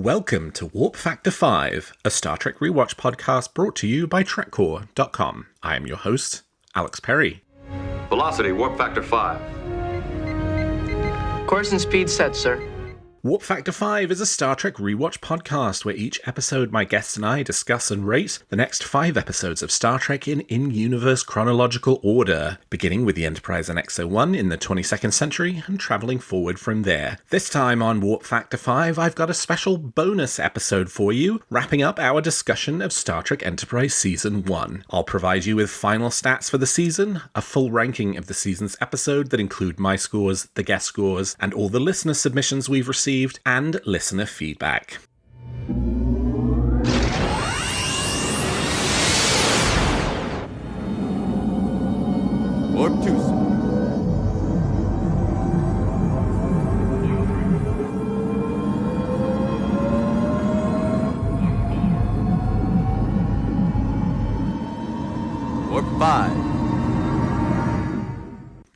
Welcome to Warp Factor 5, a Star Trek Rewatch podcast brought to you by TrekCore.com. I am your host, Alex Perry. Velocity, Warp Factor 5. Course and speed set, sir. Warp Factor 5 is a Star Trek Rewatch podcast where each episode my guests and I discuss and rate the next 5 episodes of Star Trek in in-universe chronological order, beginning with the Enterprise and XO1 in the 22nd century and travelling forward from there. This time on Warp Factor 5, I've got a special bonus episode for you, wrapping up our discussion of Star Trek Enterprise Season 1. I'll provide you with final stats for the season, a full ranking of the season's episode that include my scores, the guest scores, and all the listener submissions we've received, and listener feedback. Warp 2. Warp 5.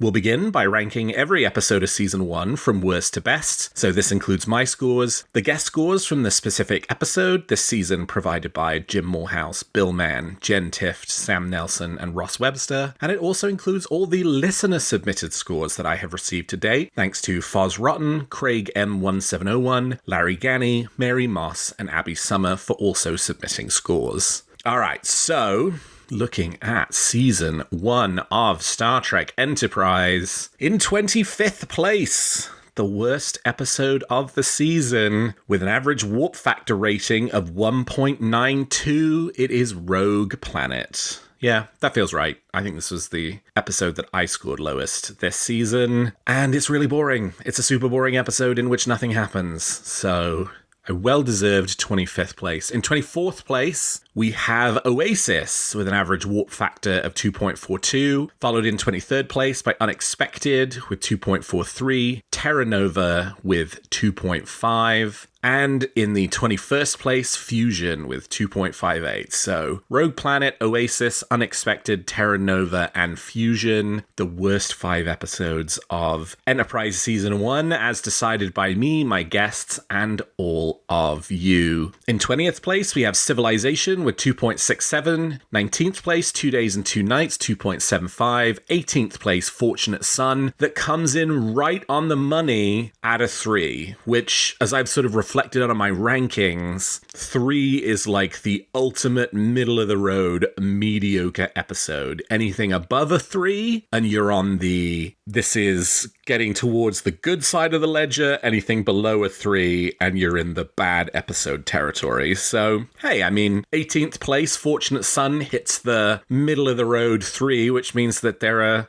We'll begin by ranking every episode of Season 1 from worst to best, so this includes my scores, the guest scores from the specific episode, this season provided by Jim Morehouse, Bill Mann, Jen Tift, Sam Nelson, and Ross Webster, and it also includes all the listener-submitted scores that I have received to date, thanks to Foz Rotten, Craig M1701, Larry Ganny, Mary Moss, and Abby Summer for also submitting scores. Alright, so looking at Season 1 of Star Trek Enterprise. In 25th place, the worst episode of the season, with an average warp factor rating of 1.92, it is Rogue Planet. Yeah, that feels right. I think this was the episode that I scored lowest this season, and it's really boring. It's a super boring episode in which nothing happens, so a well-deserved 25th place. In 24th place, we have Oasis with an average warp factor of 2.42, followed in 23rd place by Unexpected with 2.43, Terra Nova with 2.5, and in the 21st place, Fusion with 2.58. So, Rogue Planet, Oasis, Unexpected, Terra Nova, and Fusion, the worst 5 episodes of Enterprise Season 1, as decided by me, my guests, and all of you. In 20th place, we have Civilization with 2.67, 19th place, 2 Days and 2 Nights, 2.75, 18th place, Fortunate Son, that comes in right on the money at a 3, which, as I've sort of reflected on my rankings, 3 is like the ultimate middle-of-the-road mediocre episode. Anything above a 3, and you're on the this is getting towards the good side of the ledger. Anything below a 3, and you're in the bad episode territory. So, hey, I mean, 18th place, Fortunate Son hits the middle-of-the-road 3, which means that there are,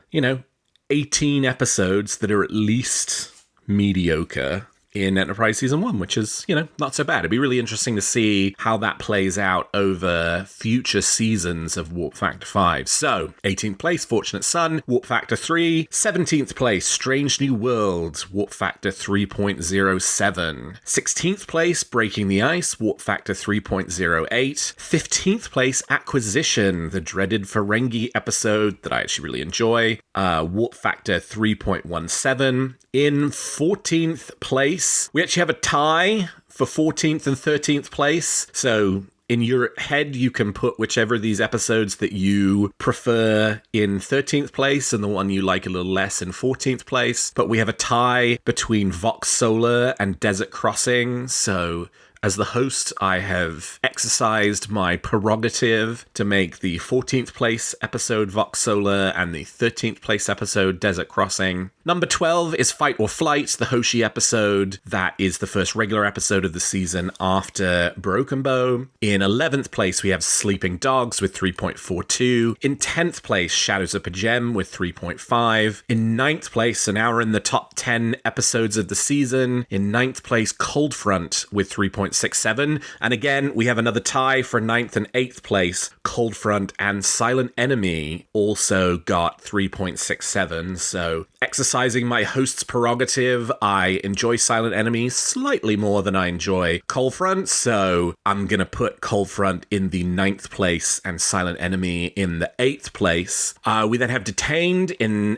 18 episodes that are at least mediocre in Enterprise Season 1, which is, not so bad. It'd be really interesting to see how that plays out over future seasons of Warp Factor 5. So, 18th place, Fortunate Son, Warp Factor 3. 17th place, Strange New World, Warp Factor 3.07. 16th place, Breaking the Ice, Warp Factor 3.08. 15th place, Acquisition, the dreaded Ferengi episode that I actually really enjoy, Warp Factor 3.17. In 14th place, we actually have a tie for 14th and 13th place. So in your head, you can put whichever of these episodes that you prefer in 13th place and the one you like a little less in 14th place. But we have a tie between Vox Solar and Desert Crossing. So as the host, I have exercised my prerogative to make the 14th place episode Vox Solar and the 13th place episode Desert Crossing. Number 12 is Fight or Flight, the Hoshi episode. That is the first regular episode of the season after Broken Bow. In 11th place, we have Sleeping Dogs with 3.42. In 10th place, Shadows of Pajem with 3.5. In 9th place, and now we're in the top 10 episodes of the season. In 9th place, Cold Front with 3.67. And again, we have another tie for 9th and 8th place. Cold Front and Silent Enemy also got 3.67. So, exercising my host's prerogative, I enjoy Silent Enemy slightly more than I enjoy Cold Front, so I'm gonna put Cold Front in the 9th place and Silent Enemy in the 8th place. We then have Detained in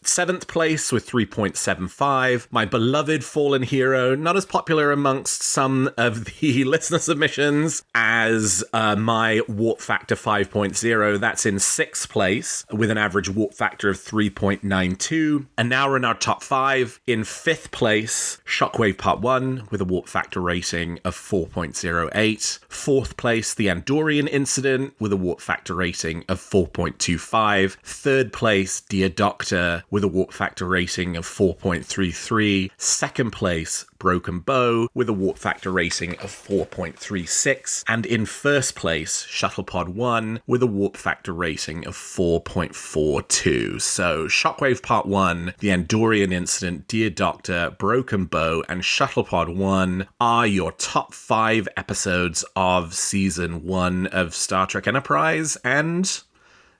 7th place with 3.75. My beloved Fallen Hero, not as popular amongst some of the listener submissions as my Warp Factor 5.0. That's in 6th place with an average warp factor of 3.92. And now we're in our top 5. In 5th place, Shockwave Part 1 with a warp factor rating of 4.08. 4th place, The Andorian Incident with a warp factor rating of 4.25. 3rd place, Dear Doctor with a warp factor rating of 4.33. 2nd place, Broken Bow with a warp factor rating of 4.36. And in 1st place, Shuttlepod 1 with a warp factor rating of 4.42. So Shockwave Part 1, The Andorian Incident, Dear Doctor, Broken Bow, and Shuttlepod 1 are your top 5 episodes of Season 1 of Star Trek Enterprise. And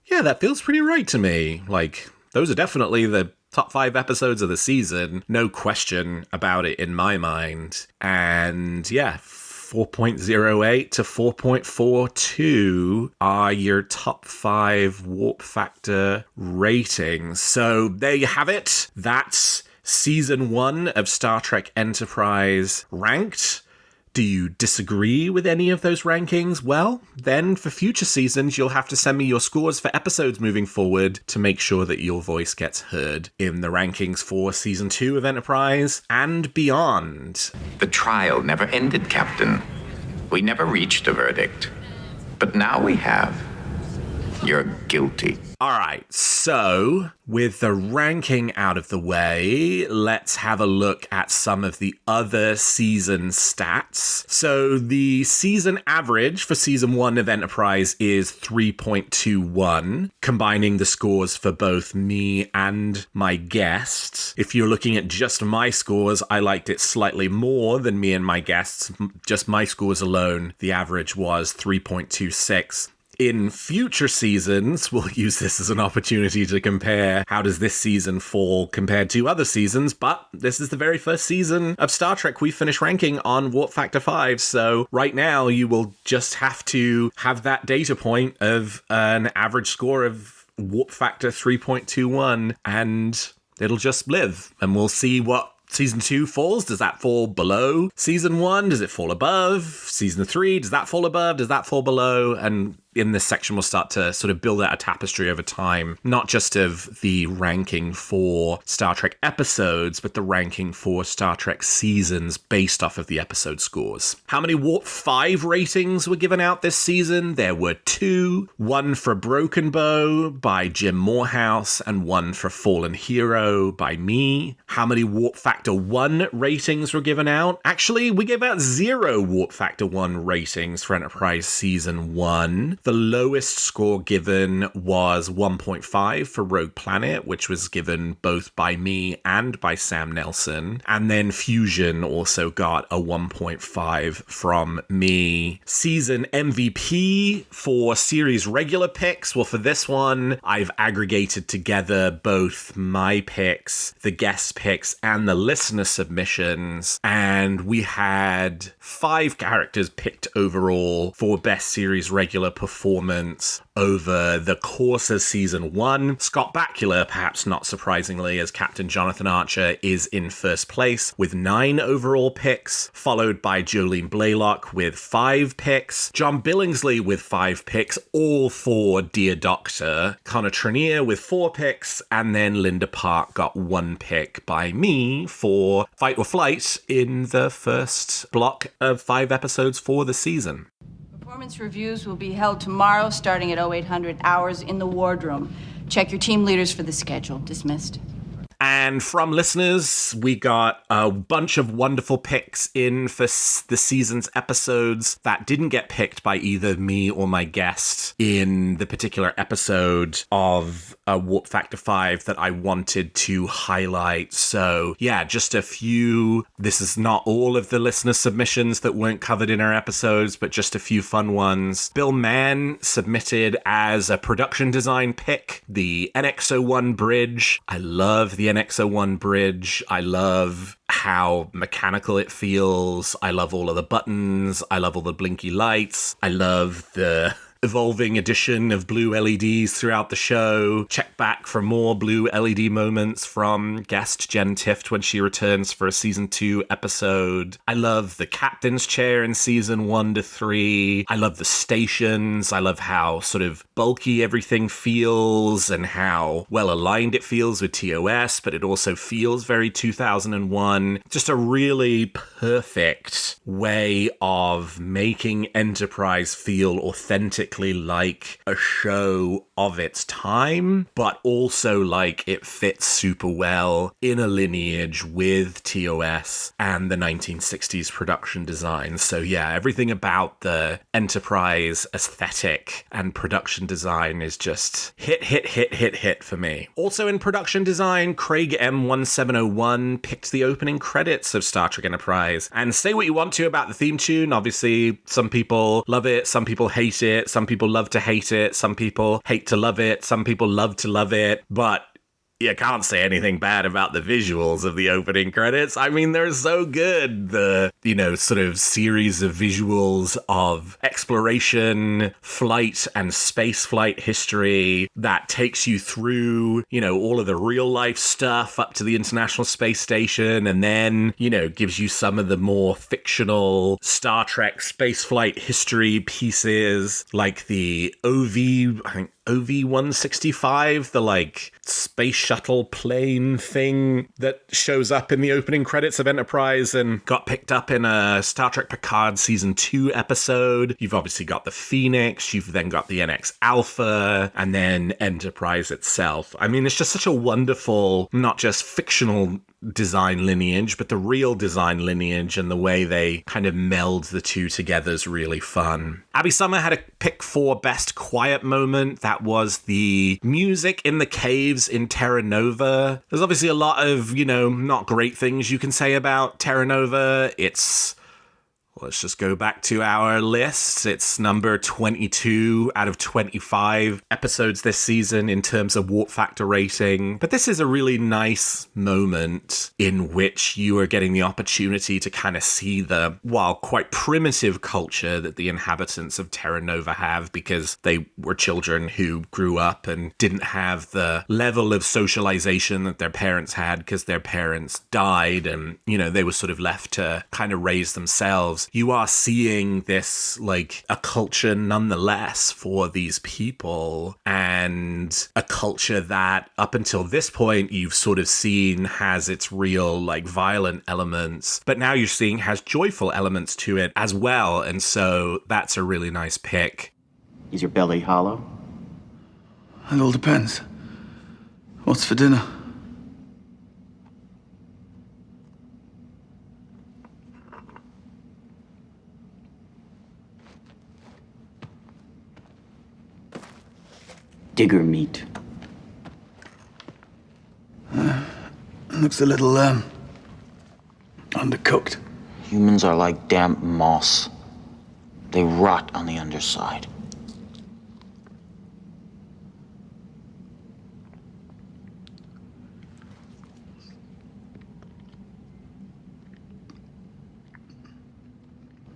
yeah, that feels pretty right to me. Like, those are definitely the top 5 episodes of the season. No question about it in my mind. And yeah, 4.08 to 4.42 are your top 5 warp factor ratings. So there you have it. That's Season 1 of Star Trek Enterprise ranked. Do you disagree with any of those rankings? Well, then for future seasons, you'll have to send me your scores for episodes moving forward to make sure that your voice gets heard in the rankings for Season 2 of Enterprise and beyond. The trial never ended, Captain. We never reached a verdict. But now we have. You're guilty. All right, so with the ranking out of the way, let's have a look at some of the other season stats. So the season average for Season 1 of Enterprise is 3.21, combining the scores for both me and my guests. If you're looking at just my scores, I liked it slightly more than me and my guests. Just my scores alone, the average was 3.26. In future seasons, we'll use this as an opportunity to compare how does this season fall compared to other seasons, but this is the very first season of Star Trek we finish ranking on Warp Factor 5, so right now you will just have to have that data point of an average score of Warp Factor 3.21, and it'll just live, and we'll see what Season 2 falls. Does that fall below Season 1? Does it fall above? Season 3, does that fall above? Does that fall below? And in this section, we'll start to sort of build out a tapestry over time, not just of the ranking for Star Trek episodes, but the ranking for Star Trek seasons based off of the episode scores. How many Warp 5 ratings were given out this season? There were 2. One for Broken Bow by Jim Morehouse and one for Fallen Hero by me. How many Warp Factor 1 ratings were given out? Actually, we gave out 0 Warp Factor 1 ratings for Enterprise Season 1. The lowest score given was 1.5 for Rogue Planet, which was given both by me and by Sam Nelson. And then Fusion also got a 1.5 from me. Season MVP for series regular picks. Well, for this one, I've aggregated together both my picks, the guest picks, and the listener submissions. And we had 5 characters picked overall for best series regular performance over the course of Season 1. Scott Bakula, perhaps not surprisingly, as Captain Jonathan Archer, is in first place with 9 overall picks, followed by Jolene Blaylock with 5 picks, John Billingsley with 5 picks, all for Dear Doctor, Connor Trenier with 4 picks, and then Linda Park got 1 pick by me for Fight or Flight in the first block of 5 episodes for the season. Performance reviews will be held tomorrow starting at 0800 hours in the wardroom. Check your team leaders for the schedule. Dismissed. And from listeners, we got a bunch of wonderful picks in for the season's episodes that didn't get picked by either me or my guest in the particular episode of Warp Factor 5 that I wanted to highlight. So yeah, just a few. This is not all of the listener submissions that weren't covered in our episodes, but just a few fun ones. Bill Mann submitted as a production design pick the NX-01 bridge. I love the NX-01 bridge. I love how mechanical it feels. I love all of the buttons. I love all the blinky lights. I love the evolving addition of blue LEDs throughout the show. Check back for more blue LED moments from guest Jen Tift when she returns for a season 2 episode. I love the captain's chair in season 1 to 3. I love the stations. I love how sort of bulky everything feels and how well aligned it feels with TOS, but it also feels very 2001. Just a really perfect way of making Enterprise feel authentically like a show of its time, but also like it fits super well in a lineage with TOS and the 1960s production design. So yeah, everything about the Enterprise aesthetic and production design is just hit for me. Also in production design, Craig M1701 picked the opening credits of Star Trek Enterprise. And say what you want to about the theme tune. Obviously, some people love it, some people hate it, some people love to hate it, some people hate to love it, some people love to love it, but you can't say anything bad about the visuals of the opening credits. I mean, they're so good. The, sort of series of visuals of exploration, flight, and space flight history that takes you through, all of the real life stuff up to the International Space Station, and then, gives you some of the more fictional Star Trek spaceflight history pieces, like the OV-165, the space shuttle plane thing that shows up in the opening credits of Enterprise and got picked up in a Star Trek Picard season 2 episode. You've obviously got the Phoenix, you've then got the NX Alpha, and then Enterprise itself. I mean, it's just such a wonderful, not just fictional design lineage, but the real design lineage, and the way they kind of meld the two together is really fun. Abby Summer had a pick for best quiet moment. That was the music in the caves in Terra Nova. There's obviously a lot of, not great things you can say about Terra Nova. Let's just go back to our list. It's number 22 out of 25 episodes this season in terms of warp factor rating. But this is a really nice moment in which you are getting the opportunity to kind of see the, while quite primitive culture that the inhabitants of Terra Nova have, because they were children who grew up and didn't have the level of socialization that their parents had because their parents died and, they were sort of left to kind of raise themselves. You are seeing this, a culture nonetheless for these people, and a culture that up until this point you've sort of seen has its real, violent elements, but now you're seeing has joyful elements to it as well, and so that's a really nice pick. Is your belly hollow? It all depends. What's for dinner? Digger meat. Looks a little, undercooked. Humans are like damp moss. They rot on the underside.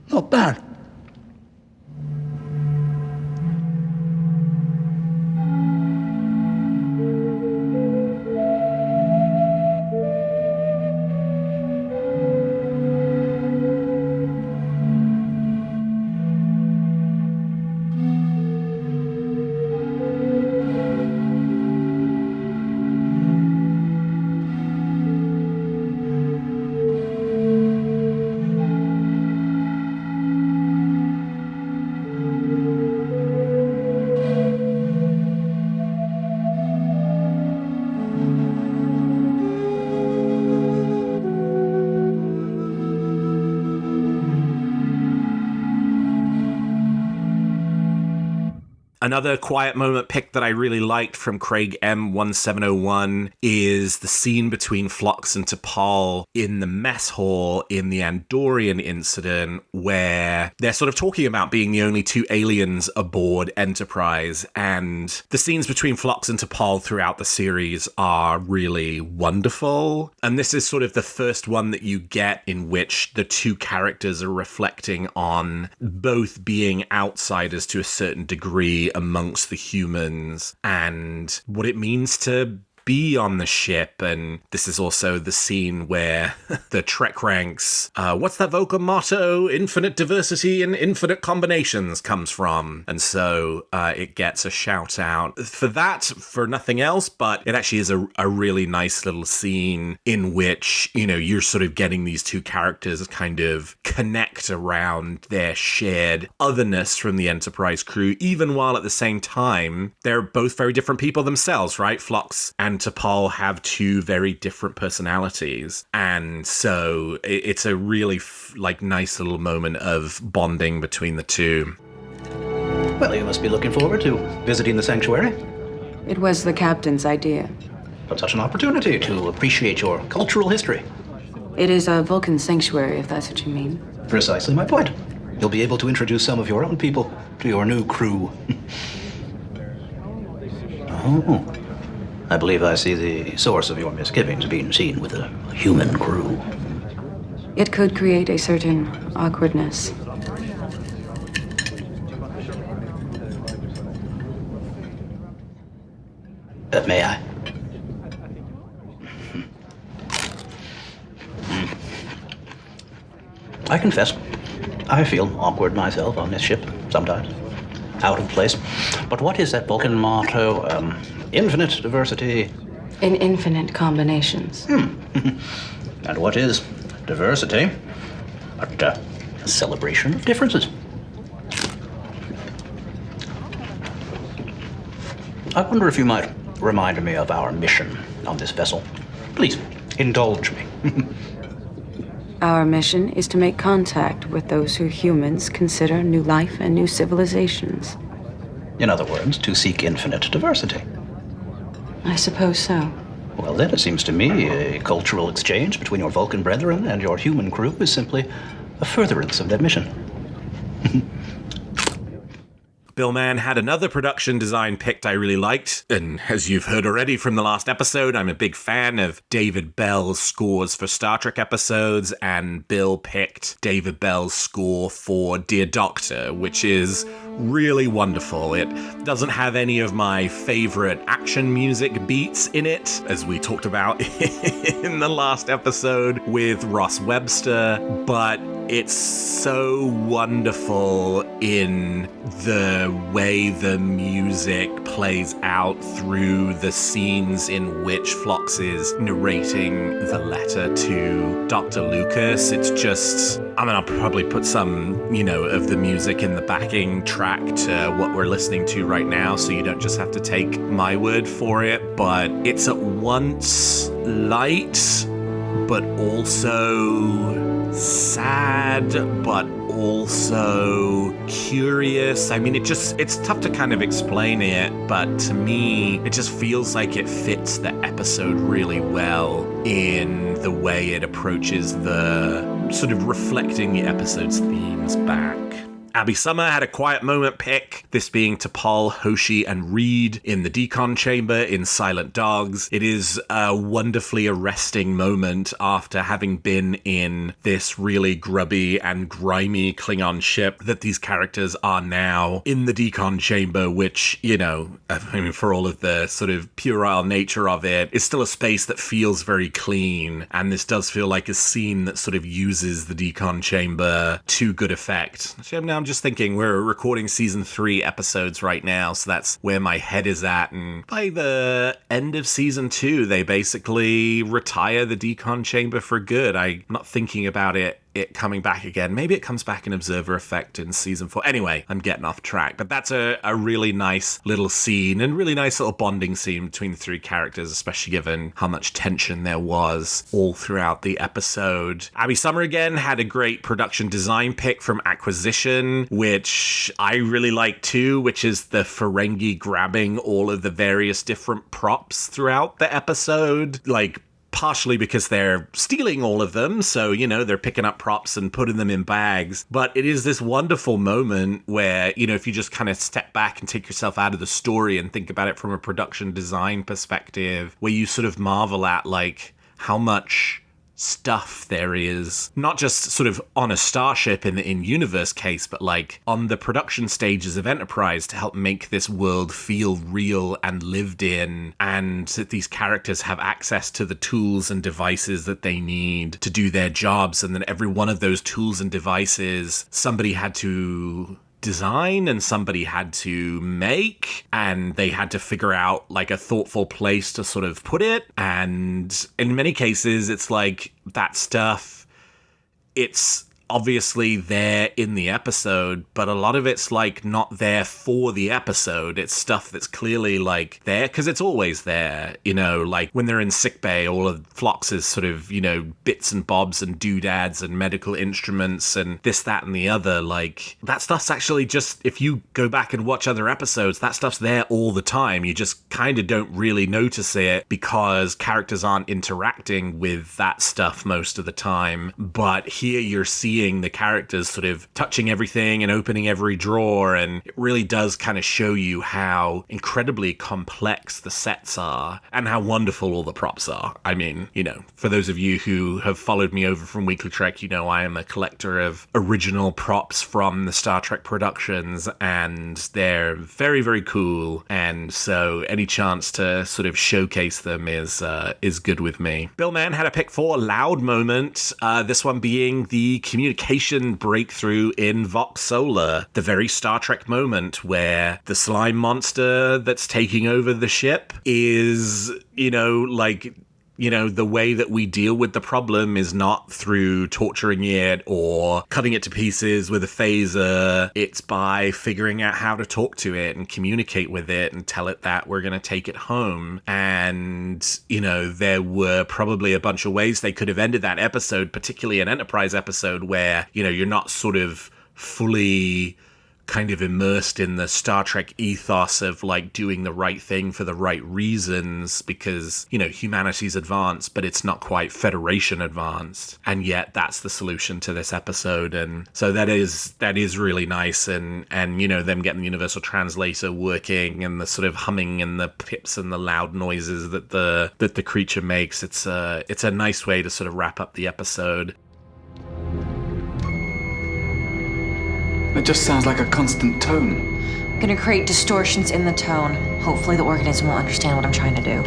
Not bad. Another quiet moment pick that I really liked from Craig M1701 is the scene between Phlox and T'Pol in the mess hall in the Andorian incident, where they're sort of talking about being the only two aliens aboard Enterprise, and the scenes between Phlox and T'Pol throughout the series are really wonderful. And this is sort of the first one that you get in which the two characters are reflecting on both being outsiders to a certain degree amongst the humans and what it means to be on the ship. And this is also the scene where the Trek ranks, what's that vocal motto? Infinite diversity and infinite combinations comes from. And so it gets a shout out for that, for nothing else, but it actually is a really nice little scene in which, you know, you're sort of getting these two characters kind of connect around their shared otherness from the Enterprise crew, even while at the same time, they're both very different people themselves, right? Phlox and T'Pol have two very different personalities, and so it's a really nice little moment of bonding between the two. Well, you must be looking forward to visiting the sanctuary. It was the captain's idea. But such an opportunity to appreciate your cultural history. It is a Vulcan sanctuary, if that's what you mean. Precisely my point. You'll be able to introduce some of your own people to your new crew. Oh. I believe I see the source of your misgivings being seen with a human crew. It could create a certain awkwardness. May I? I confess, I feel awkward myself on this ship sometimes. Out of place. But what is that Vulcan motto? Infinite diversity. In infinite combinations. And what is diversity? But a celebration of differences. I wonder if you might remind me of our mission on this vessel. Please, indulge me. Our mission is to make contact with those who humans consider new life and new civilizations. In other words, to seek infinite diversity. I suppose so. Well, then it seems to me a cultural exchange between your Vulcan brethren and your human crew is simply a furtherance of that mission. Bill Mann had another production design picked I really liked, and as you've heard already from the last episode, I'm a big fan of David Bell's scores for Star Trek episodes, and Bill picked David Bell's score for Dear Doctor, which is really wonderful. It doesn't have any of my favorite action music beats in it, as we talked about in the last episode with Ross Webster, but it's so wonderful in the way the music plays out through the scenes in which Phlox is narrating the letter to Dr. Lucas. It's just, I mean, I'll probably put some, of the music in the backing track to what we're listening to right now, so you don't just have to take my word for it, but it's at once light, but also sad, but also curious. I mean, it's tough to kind of explain it, but to me, it just feels like it fits the episode really well in the way it approaches the sort of reflecting the episode's themes back. Abby Summer had a quiet moment pick, this being T'Pol, Hoshi, and Reed in the decon chamber in Silent Dogs. It is a wonderfully arresting moment after having been in this really grubby and grimy Klingon ship that these characters are now in the decon chamber, which, for all of the sort of puerile nature of it, is still a space that feels very clean. And this does feel like a scene that sort of uses the decon chamber to good effect. I'm just thinking we're recording season 3 episodes right now, so that's where my head is at. And by the end of season 2, they basically retire the decon chamber for good. I'm not thinking about it it coming back again. Maybe it comes back in Observer Effect in season 4. Anyway, I'm getting off track, but that's a really nice little scene and really nice little bonding scene between the three characters, especially given how much tension there was all throughout the episode. Abby Summer again had a great production design pick from Acquisition, which I really like too, which is the Ferengi grabbing all of the various different props throughout the episode, like partially because they're stealing all of them, so, you know, they're picking up props and putting them in bags. But it is this wonderful moment where, you know, if you just kind of step back and take yourself out of the story and think about it from a production design perspective, where you sort of marvel at, like, how much stuff there is, not just sort of on a starship in the in-universe case, but like on the production stages of Enterprise to help make this world feel real and lived in, and that these characters have access to the tools and devices that they need to do their jobs, and then every one of those tools and devices somebody had to design and somebody had to make, and they had to figure out like a thoughtful place to sort of put it. And in many cases it's like that stuff, it's obviously there in the episode, but a lot of it's like not there for the episode. It's stuff that's clearly like there because it's always there, you know, like when they're in sickbay, all of Phlox's sort of, you know, bits and bobs and doodads and medical instruments and this, that, and the other. Like that stuff's actually just, if you go back and watch other episodes, that stuff's there all the time. You just kind of don't really notice it because characters aren't interacting with that stuff most of the time. But here you're seeing the characters sort of touching everything and opening every drawer, and it really does kind of show you how incredibly complex the sets are and how wonderful all the props are. I mean, you know, for those of you who have followed me over from Weekly Trek, you know I am a collector of original props from the Star Trek productions, and they're very, very cool, and so any chance to sort of showcase them is good with me. Bill Mann had a pick for loud moment, this one being the communication breakthrough in Vox Solar, the very Star Trek moment where the slime monster that's taking over the ship is, you know, like, you know, the way that we deal with the problem is not through torturing it or cutting it to pieces with a phaser. It's by figuring out how to talk to it and communicate with it and tell it that we're going to take it home. And, you know, there were probably a bunch of ways they could have ended that episode, particularly an Enterprise episode where, you know, you're not sort of fully kind of immersed in the Star Trek ethos of like doing the right thing for the right reasons because, you know, humanity's advanced, but it's not quite Federation advanced. And yet that's the solution to this episode. And so that is really nice. And you know, them getting the universal translator working and the sort of humming and the pips and the loud noises that the creature makes. It's a nice way to sort of wrap up the episode. It just sounds like a constant tone. I'm gonna create distortions in the tone. Hopefully the organism will understand what I'm trying to do.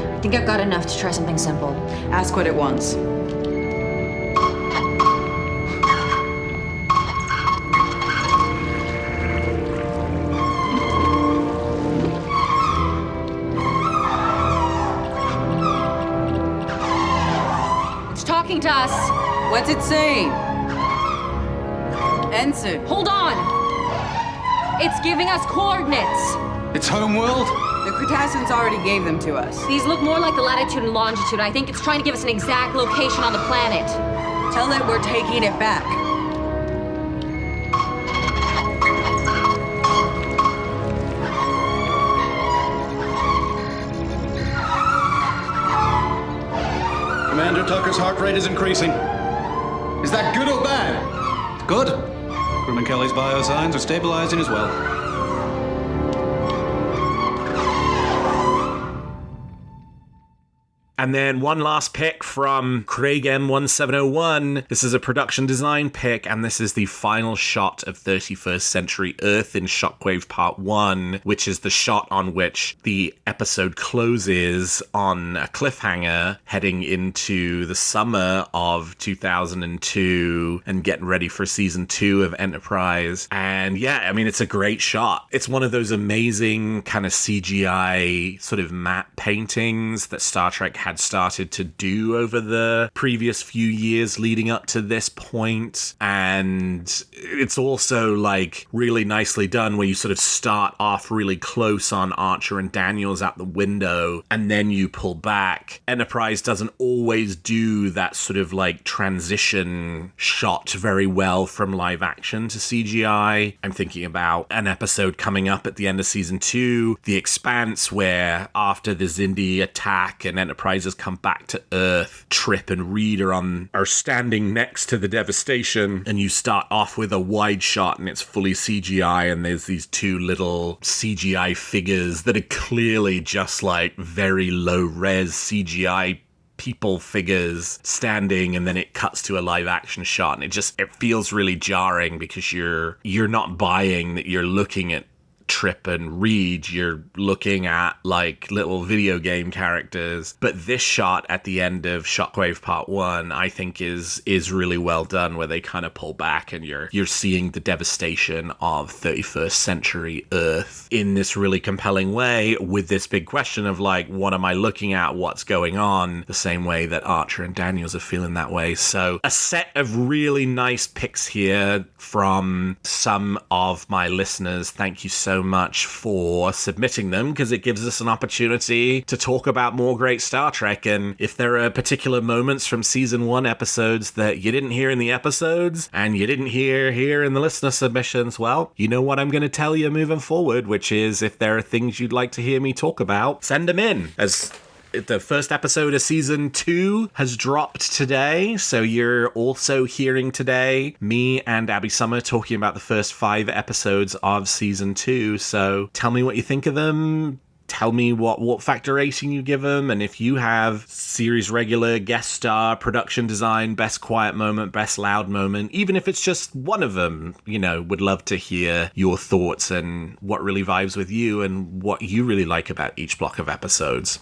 I think I've got enough to try something simple. Ask what it wants. It's talking to us. What's it saying? Answer. Hold on. It's giving us coordinates. It's homeworld? The Cretaceans already gave them to us. These look more like the latitude and longitude. I think it's trying to give us an exact location on the planet. Tell it we're taking it back. Commander Tucker's heart rate is increasing. Is that good or bad? Good. Crewman Kelly's biosigns are stabilizing as well. And then one last pick from Craig M1701. This is a production design pick, and this is the final shot of 31st Century Earth in Shockwave Part 1, which is the shot on which the episode closes on a cliffhanger, heading into the summer of 2002 and getting ready for season 2 of Enterprise. And yeah, I mean, it's a great shot. It's one of those amazing kind of CGI sort of matte paintings that Star Trek had started to do over the previous few years leading up to this point. And it's also like really nicely done where you sort of start off really close on Archer and Daniels out the window and then you pull back. Enterprise doesn't always do that sort of like transition shot very well from live action to CGI. I'm thinking about an episode coming up at the end of season 2, The Expanse, where after the Xindi attack and Enterprise has come back to Earth, Trip and Reed are standing next to the devastation, and you start off with a wide shot and it's fully CGI, and there's these two little CGI figures that are clearly just like very low res CGI people figures standing, and then it cuts to a live action shot, and it feels really jarring because you're not buying that you're looking at Trip and Reed, you're looking at like little video game characters. But this shot at the end of Shockwave Part 1, I think is really well done, where they kind of pull back and you're seeing the devastation of 31st century Earth in this really compelling way, with this big question of like, what am I looking at? What's going on? The same way that Archer and Daniels are feeling that way. So a set of really nice picks here from some of my listeners. Thank you so much for submitting them, because it gives us an opportunity to talk about more great Star Trek. And if there are particular moments from season 1 episodes that you didn't hear in the episodes and you didn't hear here in the listener submissions, well, you know what I'm going to tell you moving forward, which is if there are things you'd like to hear me talk about, send them in. As the first episode of season 2 has dropped today, so you're also hearing today me and Abby Summer talking about the first 5 episodes of season 2. So tell me what you think of them. Tell me what factor rating you give them, and if you have series regular, guest star, production design, best quiet moment, best loud moment, even if it's just one of them, would love to hear your thoughts and what really vibes with you and what you really like about each block of episodes.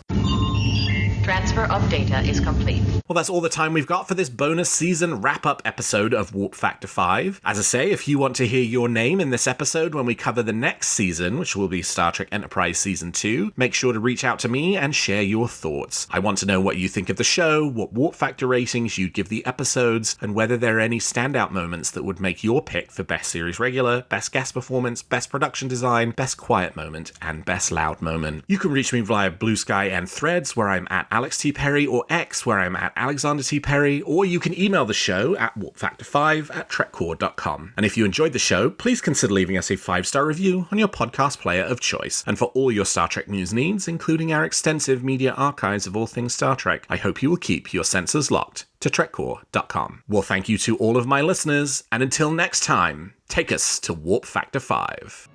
Transfer of data is complete. Well, that's all the time we've got for this bonus season wrap-up episode of Warp Factor 5. As I say, if you want to hear your name in this episode when we cover the next season, which will be Star Trek Enterprise Season 2, make sure to reach out to me and share your thoughts. I want to know what you think of the show, what Warp Factor ratings you'd give the episodes, and whether there are any standout moments that would make your pick for Best Series Regular, Best Guest Performance, Best Production Design, Best Quiet Moment, and Best Loud Moment. You can reach me via Blue Sky and Threads, where I'm at Alex T. Perry, or X, where I'm at Alexander T. Perry, or you can email the show at warpfactor5@trekcore.com. And if you enjoyed the show, please consider leaving us a 5-star review on your podcast player of choice. And for all your Star Trek news needs, including our extensive media archives of all things Star Trek, I hope you will keep your sensors locked to trekcore.com. Well, thank you to all of my listeners, and until next time, take us to Warp Factor 5.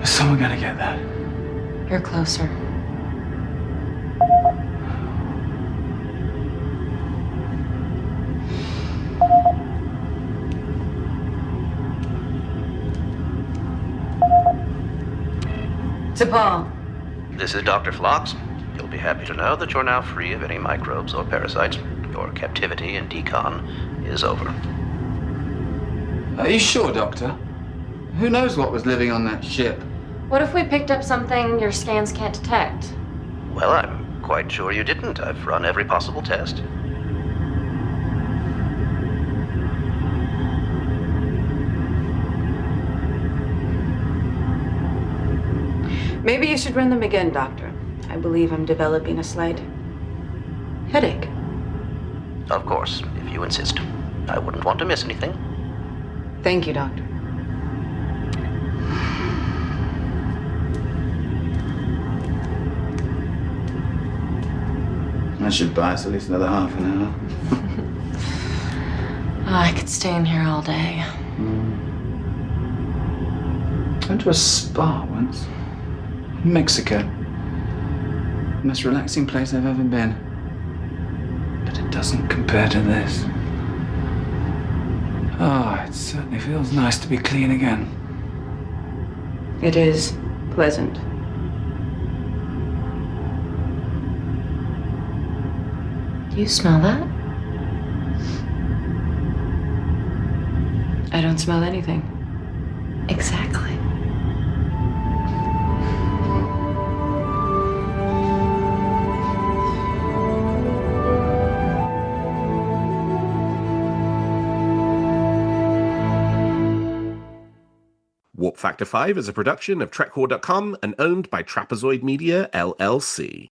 Is someone gonna get that? You're closer. T'Pol. This is Dr. Phlox. You'll be happy to know that you're now free of any microbes or parasites. Your captivity in decon is over. Are you sure, Doctor? Who knows what was living on that ship? What if we picked up something your scans can't detect? Well, I'm quite sure you didn't. I've run every possible test. Maybe you should run them again, Doctor. I believe I'm developing a slight headache. Of course, if you insist. I wouldn't want to miss anything. Thank you, Doctor. I should buy us at least another half an hour. I could stay in here all day. I went to a spa once. In Mexico. The most relaxing place I've ever been. But it doesn't compare to this. Oh, it certainly feels nice to be clean again. It is pleasant. Do you smell that? I don't smell anything. Exactly. Warp Factor 5 is a production of TrekWar.com and owned by Trapezoid Media, LLC.